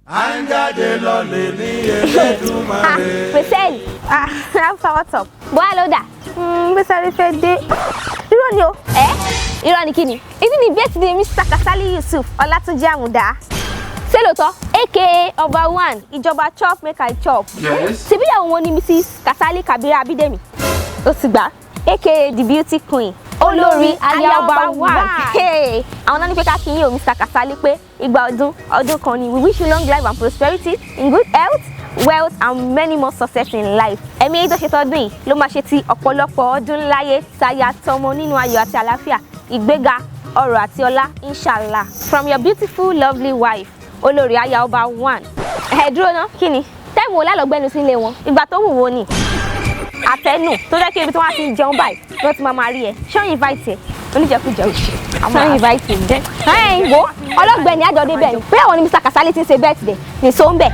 à ń jáde lọ lè ní Elédùmarè. Pèsèlì. After what's up? Bọ́lá ló dà. Pèsèlì fẹ́ dé. Irọ́ ni o. Irọ́ ni kí ni? Èyí ni birthday Mr. Kasali Yusuf Ọlátúnjí Àmúdá. Ṣé lóòótọ́? AKA Ọba One, ìjọba chop make I chop. Yes. Ṣèbíyàwó wọn ni Mrs. Kasali Kabira Abidemi. Ó ti gbà. AKA the beauty queen. Olórí Ayaba One. Àwọn náà ní pé ká kí yín o Mr. Kasali pé ìgbà ọdún kan ni. We wish you long life and prosperity, in good health, wealth and many more success in life. Ẹ̀mí èyí tó ṣe tọdún yìí ló máa ṣe ti ọ̀pọ̀lọpọ̀ ọdún láyé táyà tọmọ nínú ayọ̀ àti àlàáfíà, ìgbéga, ọrọ̀ àti ọlá, inshallah. From your beautiful lovely wife, Olórí Ayaba One. Dúró ná, kí ni? Táìmù wo lálọ́gbẹ́nu sí ilé wọn? Ìgbà tó wù wọ́n ni. Àtẹnu tó jẹ́ kí ibi tí wọ́n ti ń jẹun báyìí wọ́n ti máa rí ẹ. Ṣé wọ́n invite ẹ? Oníjẹkújẹ òṣì. Ṣé wọ́n invite ẹ? Wo ọlọ́gbẹ́ni àjọ̀dé bẹ́ẹ̀ ni. Pé àwọn ni Mr. Kasali ti ń ṣe birthday ní so ń bẹ̀.